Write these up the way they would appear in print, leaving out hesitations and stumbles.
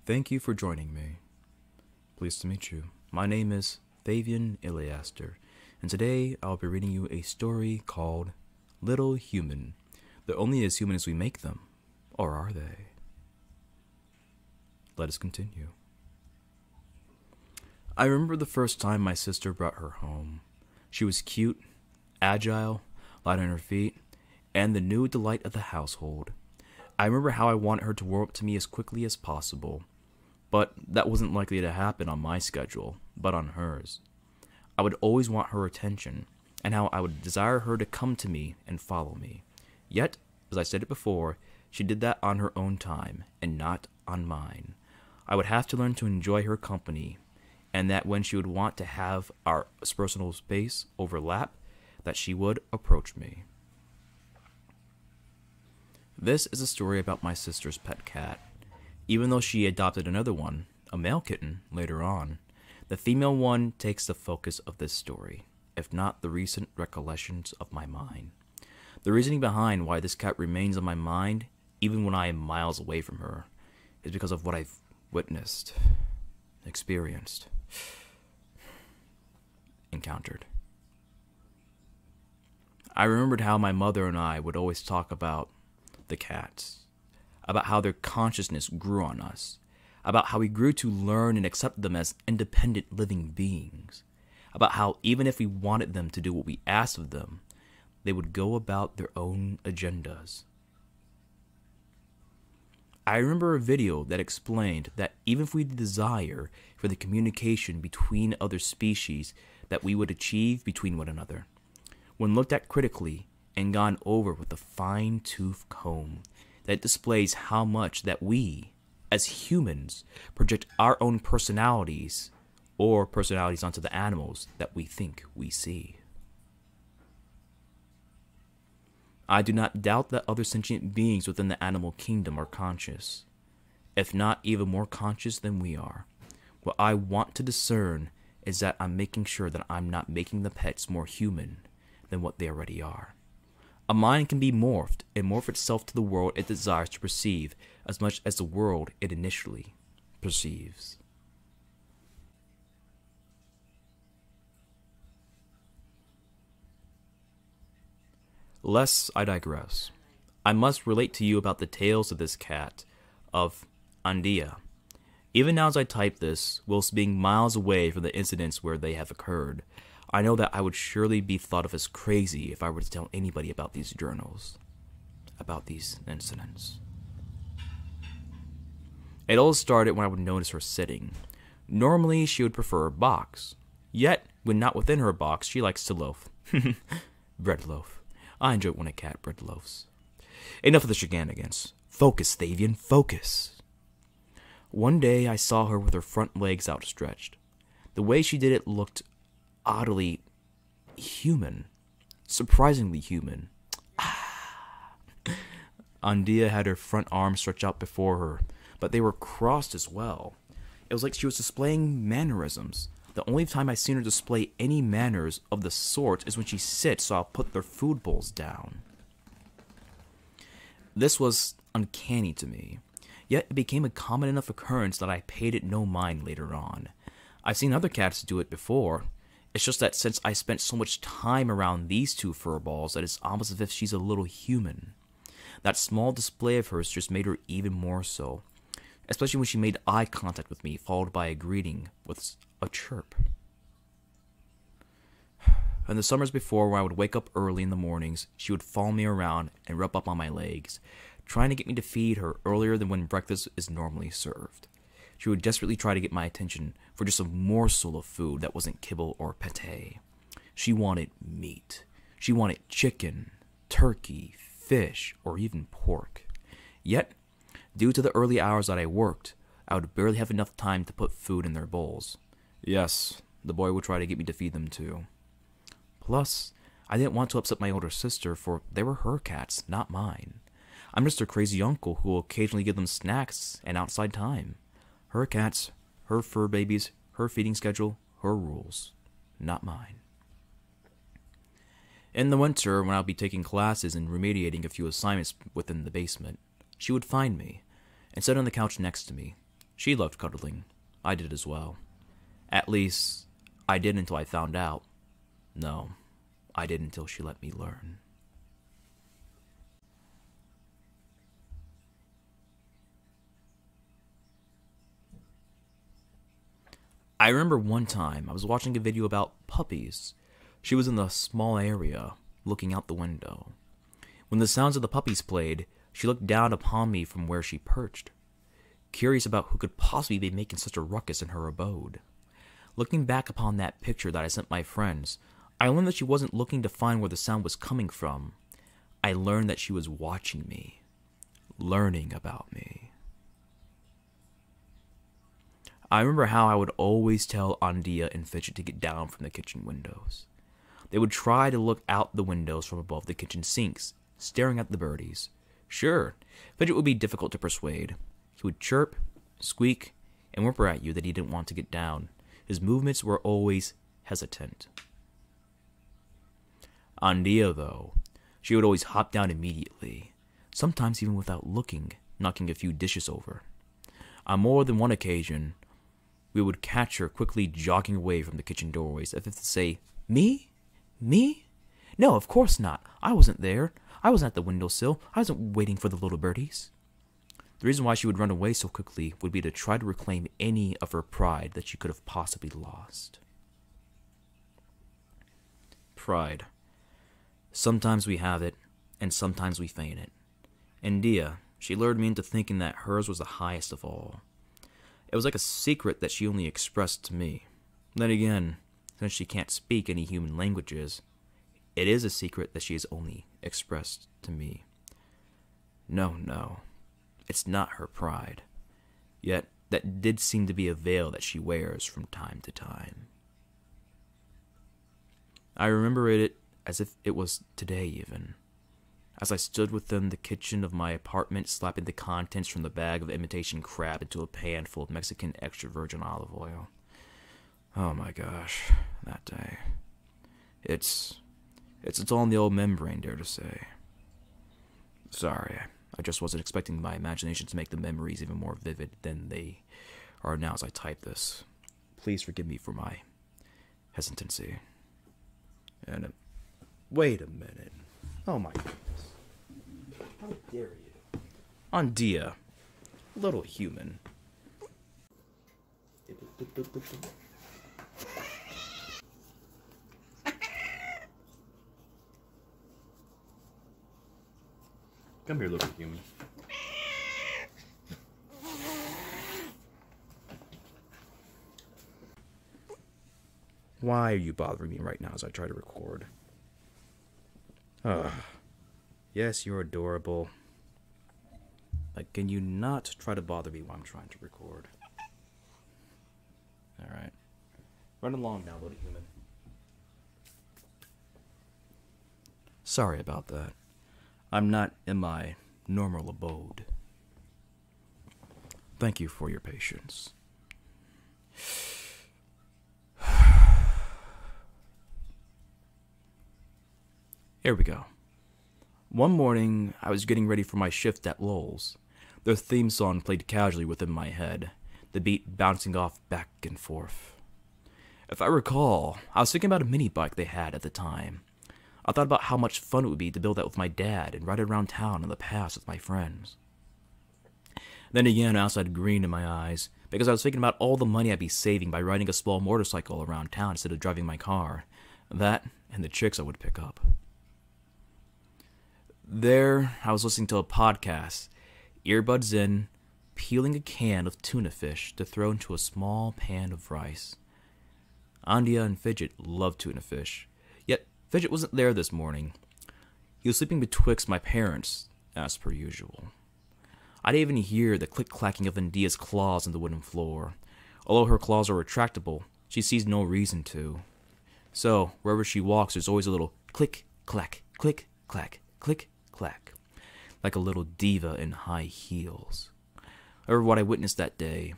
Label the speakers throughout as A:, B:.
A: Thank you for joining me. Pleased to meet you. My name is Thavien Yliaster, and today I'll be reading you a story called Little Human. They're only as human as we make them, or are they? Let us continue. I remember the first time my sister brought her home. She was cute, agile, light on her feet, and the new delight of the household. I remember how I wanted her to warm up to me as quickly as possible, but that wasn't likely to happen on my schedule, but on hers. I would always want her attention, and how I would desire her to come to me and follow me. Yet, as I stated before, she did that on her own time, and not on mine. I would have to learn to enjoy her company, and that when she would want to have our personal space overlap, that she would approach me. This is a story about my sister's pet cat. Even though she adopted another one, a male kitten, later on, the female one takes the focus of this story, if not the recent recollections of my mind. The reasoning behind why this cat remains on my mind, even when I am miles away from her, is because of what I've witnessed, experienced, encountered. I remembered how my mother and I would always talk about the cats, about how their consciousness grew on us, about how we grew to learn and accept them as independent living beings, about how even if we wanted them to do what we asked of them, they would go about their own agendas. I remember a video that explained that even if we desire for the communication between other species that we would achieve between one another, when looked at critically and gone over with a fine-tooth comb, that displays how much that we, as humans, project our own personalities or personalities onto the animals that we think we see. I do not doubt that other sentient beings within the animal kingdom are conscious, if not even more conscious than we are. What I want to discern is that I'm making sure that I'm not making the pets more human than what they already are. A mind can be morphed and morph itself to the world it desires to perceive as much as the world it initially perceives. Lest I digress, I must relate to you about the tales of this cat, of Andia. Even now as I type this, whilst being miles away from the incidents where they have occurred, I know that I would surely be thought of as crazy if I were to tell anybody about these journals, about these incidents. It all started when I would notice her sitting. Normally, she would prefer a box. Yet, when not within her box, she likes to loaf. Bread loaf. I enjoy it when a cat bread loafs. Enough of the shenanigans. Focus, Thavien, focus. One day, I saw her with her front legs outstretched. The way she did it looked oddly human. Surprisingly human. Andia had her front arms stretched out before her, but they were crossed as well. It was like she was displaying mannerisms. The only time I've seen her display any manners of the sort is when she sits, so I'll put their food bowls down. This was uncanny to me, yet it became a common enough occurrence that I paid it no mind later on. I've seen other cats do it before. It's just that since I spent so much time around these two furballs that it's almost as if she's a little human. That small display of hers just made her even more so, especially when she made eye contact with me, followed by a greeting with a chirp. In the summers before, when I would wake up early in the mornings, she would follow me around and rub up on my legs, trying to get me to feed her earlier than when breakfast is normally served. She would desperately try to get my attention for just a morsel of food that wasn't kibble or pate. She wanted meat. She wanted chicken, turkey, fish, or even pork. Yet, due to the early hours that I worked, I would barely have enough time to put food in their bowls. Yes, the boy would try to get me to feed them too. Plus, I didn't want to upset my older sister, for they were her cats, not mine. I'm just her crazy uncle who will occasionally give them snacks and outside time. Her cats, her fur babies, her feeding schedule, her rules, not mine. In the winter, when I'll be taking classes and remediating a few assignments within the basement, she would find me and sit on the couch next to me, She loved cuddling. I did as well. At least, I did until I found out. No, I did until she let me learn. I remember one time I was watching a video about puppies. She was in the small area, looking out the window. When the sounds of the puppies played, she looked down upon me from where she perched, curious about who could possibly be making such a ruckus in her abode. Looking back upon that picture that I sent my friends, I learned that she wasn't looking to find where the sound was coming from. I learned that she was watching me, learning about me. I remember how I would always tell Andia and Fidget to get down from the kitchen windows. They would try to look out the windows from above the kitchen sinks, staring at the birdies. Sure, Fidget would be difficult to persuade. He would chirp, squeak, and whimper at you that he didn't want to get down. His movements were always hesitant. Andia, though, she would always hop down immediately, sometimes even without looking, knocking a few dishes over. On more than one occasion, we would catch her quickly jogging away from the kitchen doorways as if to say, "Me? Me? No, of course not. I wasn't there. I wasn't at the windowsill. I wasn't waiting for the little birdies." The reason why she would run away so quickly would be to try to reclaim any of her pride that she could have possibly lost. Pride. Sometimes we have it, and sometimes we feign it. Andia, she lured me into thinking that hers was the highest of all. It was like a secret that she only expressed to me. Then again, since she can't speak any human languages, it is a secret that she has only expressed to me. No, it's not her pride. Yet, that did seem to be a veil that she wears from time to time. I remember it as if it was today even, as I stood within the kitchen of my apartment slapping the contents from the bag of imitation crab into a pan full of Mexican extra virgin olive oil. Oh my gosh, that day. It's all in the old membrane, dare to say. Sorry, I just wasn't expecting my imagination to make the memories even more vivid than they are now as I type this. Please forgive me for my hesitancy. And wait a minute. Oh my goodness. How dare you? Andia, little human. Come here, little human. Why are you bothering me right now as I try to record? Yes, you're adorable. But can you not try to bother me while I'm trying to record? Alright. Run along now, little human. Sorry about that. I'm not in my normal abode. Thank you for your patience. Here we go. One morning, I was getting ready for my shift at Lowell's. Their theme song played casually within my head, the beat bouncing off back and forth. If I recall, I was thinking about a mini bike they had at the time. I thought about how much fun it would be to build that with my dad and ride it around town in the past with my friends. Then again, I also had green in my eyes, because I was thinking about all the money I'd be saving by riding a small motorcycle around town instead of driving my car. That, and the chicks I would pick up. There, I was listening to a podcast, earbuds in, peeling a can of tuna fish to throw into a small pan of rice. Andia and Fidget loved tuna fish, yet Fidget wasn't there this morning. He was sleeping betwixt my parents, as per usual. I didn't even hear the click-clacking of Andia's claws on the wooden floor. Although her claws are retractable, she sees no reason to. So, wherever she walks, there's always a little click-clack, click-clack, click-clack, like a little diva in high heels. However, what I witnessed that day,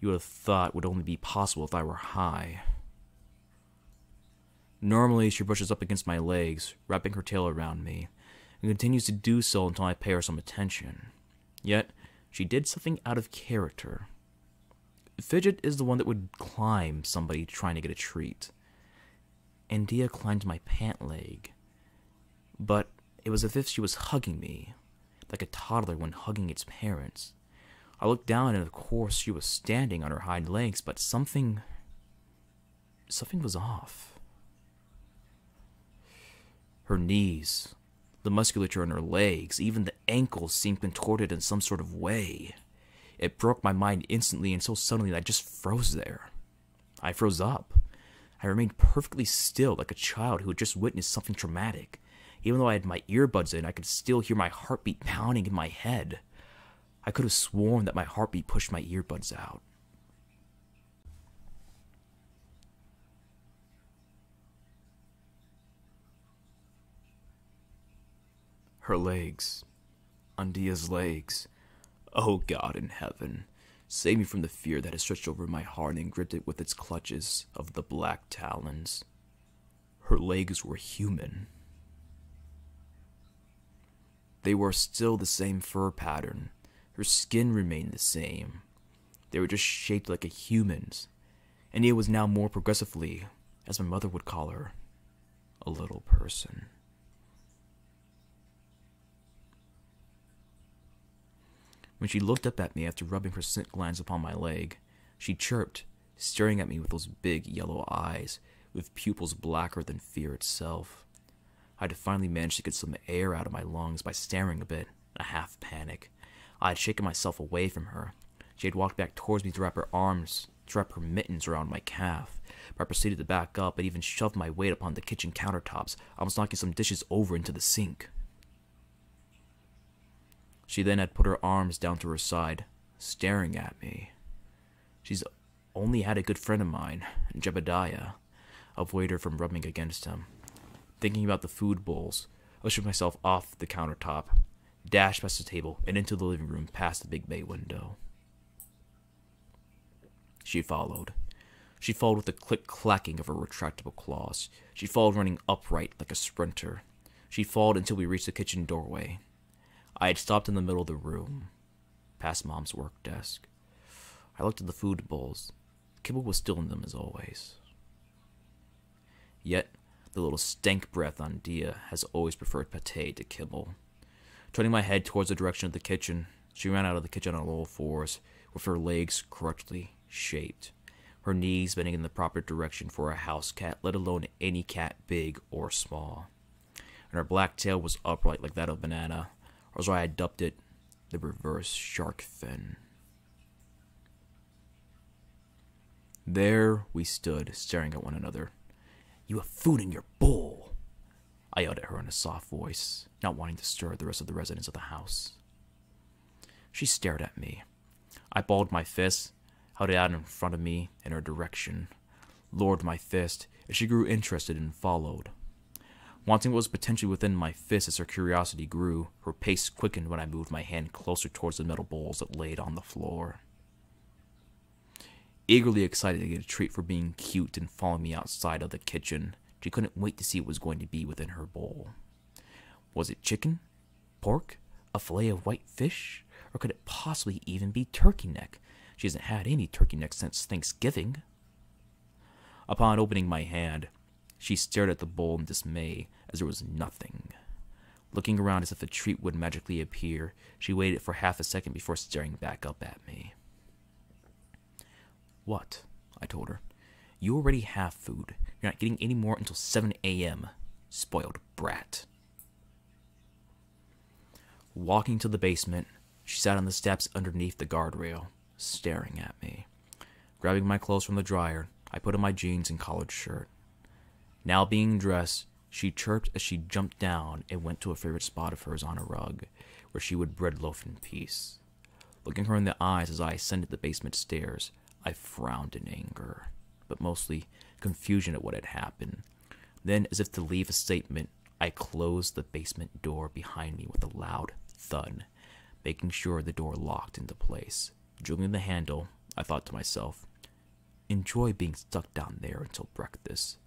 A: you would have thought would only be possible if I were high. Normally, she brushes up against my legs, wrapping her tail around me, and continues to do so until I pay her some attention. Yet, she did something out of character. Fidget is the one that would climb somebody trying to get a treat. Andia climbed my pant leg, but it was as if she was hugging me, like a toddler when hugging its parents. I looked down and of course she was standing on her hind legs, but something was off. Her knees, the musculature in her legs, even the ankles seemed contorted in some sort of way. It broke my mind instantly and so suddenly that I just froze there. I froze up. I remained perfectly still like a child who had just witnessed something traumatic. Even though I had my earbuds in, I could still hear my heartbeat pounding in my head. I could have sworn that my heartbeat pushed my earbuds out. Her legs. Andia's legs. Oh God in heaven, save me from the fear that has stretched over my heart and gripped it with its clutches of the black talons. Her legs were human. They were still the same fur pattern. Her skin remained the same. They were just shaped like a human's. Andia was now more progressively, as my mother would call her, a little person. When she looked up at me after rubbing her scent glands upon my leg, she chirped, staring at me with those big yellow eyes, with pupils blacker than fear itself. I had finally managed to get some air out of my lungs by staring a bit, a half panic. I had shaken myself away from her. She had walked back towards me to wrap her mittens around my calf. But I proceeded to back up and even shoved my weight upon the kitchen countertops, almost knocking some dishes over into the sink. She then had put her arms down to her side, staring at me. She's only had a good friend of mine, Jebediah. Avoid her from rubbing against him. Thinking about the food bowls, I shook myself off the countertop, dashed past the table, and into the living room past the big bay window. She followed. She followed with the click-clacking of her retractable claws. She followed running upright like a sprinter. She followed until we reached the kitchen doorway. I had stopped in the middle of the room, past Mom's work desk. I looked at the food bowls. Kibble was still in them as always. Yet, the little stank breath on Dia has always preferred pate to kibble. Turning my head towards the direction of the kitchen, she ran out of the kitchen on all fours, with her legs correctly shaped, her knees bending in the proper direction for a house cat, let alone any cat big or small. And her black tail was upright like that of Banana, or as I had dubbed it, the reverse shark fin. There we stood, staring at one another. "You have food in your bowl," I yelled at her in a soft voice, not wanting to stir the rest of the residents of the house. She stared at me. I balled my fist, held it out in front of me in her direction, lowered my fist, and she grew interested and followed. Wanting what was potentially within my fist as her curiosity grew, her pace quickened when I moved my hand closer towards the metal bowls that laid on the floor. Eagerly excited to get a treat for being cute and following me outside of the kitchen, she couldn't wait to see what was going to be within her bowl. Was it chicken? Pork? A fillet of white fish? Or could it possibly even be turkey neck? She hasn't had any turkey neck since Thanksgiving. Upon opening my hand, she stared at the bowl in dismay as there was nothing. Looking around as if a treat would magically appear, she waited for half a second before staring back up at me. "What?" I told her. "You already have food. You're not getting any more until 7 a.m. Spoiled brat." Walking to the basement, she sat on the steps underneath the guardrail, staring at me. Grabbing my clothes from the dryer, I put on my jeans and collared shirt. Now being dressed, she chirped as she jumped down and went to a favorite spot of hers on a rug, where she would bread loaf in peace. Looking her in the eyes as I ascended the basement stairs, I frowned in anger, but mostly confusion at what had happened. Then, as if to leave a statement, I closed the basement door behind me with a loud thud, making sure the door locked into place. Drilling the handle, I thought to myself, enjoy being stuck down there until breakfast.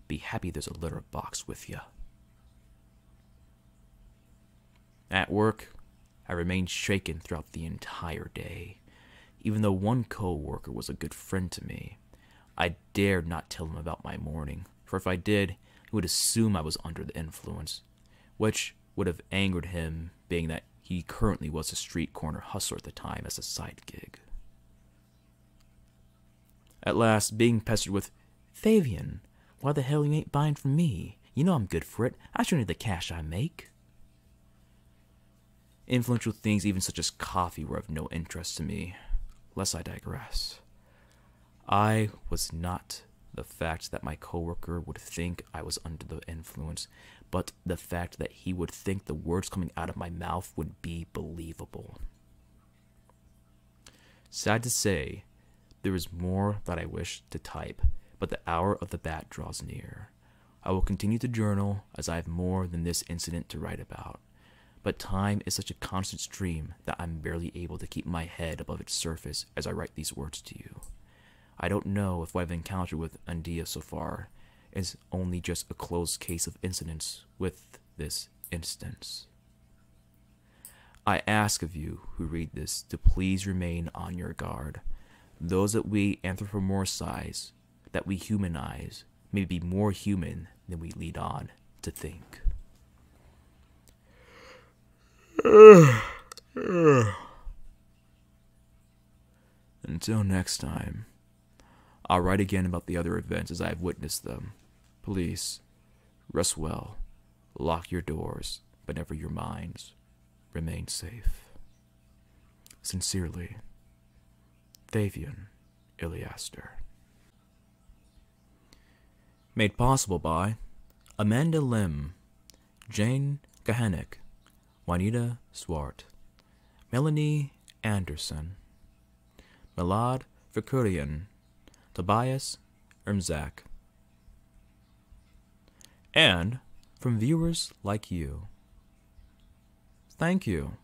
A: Be happy there's a litter box with you. At work, I remained shaken throughout the entire day. even though one co-worker was a good friend to me. I dared not tell him about my morning, for if I did, he would assume I was under the influence, which would have angered him, being that he currently was a street corner hustler at the time as a side gig. At last, being pestered with, "Thavien, why the hell you ain't buying from me? You know I'm good for it. I sure need the cash I make." Influential things even such as coffee were of no interest to me. Lest I digress. I was not the fact that my coworker would think I was under the influence, but the fact that he would think the words coming out of my mouth would be believable. Sad to say, there is more that I wish to type, but the hour of the bat draws near. I will continue to journal, as I have more than this incident to write about. But time is such a constant stream that I'm barely able to keep my head above its surface as I write these words to you. I don't know if what I've encountered with Andia so far is only just a closed case of incidents with this instance. I ask of you who read this to please remain on your guard. Those that we anthropomorphize, that we humanize, may be more human than we lead on to think. Until next time, I'll write again about the other events as I have witnessed them. Please, rest well, lock your doors, but never your minds. Remain safe. Sincerely, Thavien Yliaster. Made possible by Amanda Lim, Jane Kahánek, Juanita Swart, Melanie Andersen, Milad Fakurian, Tobias Mrzyk, and from viewers like you. Thank you.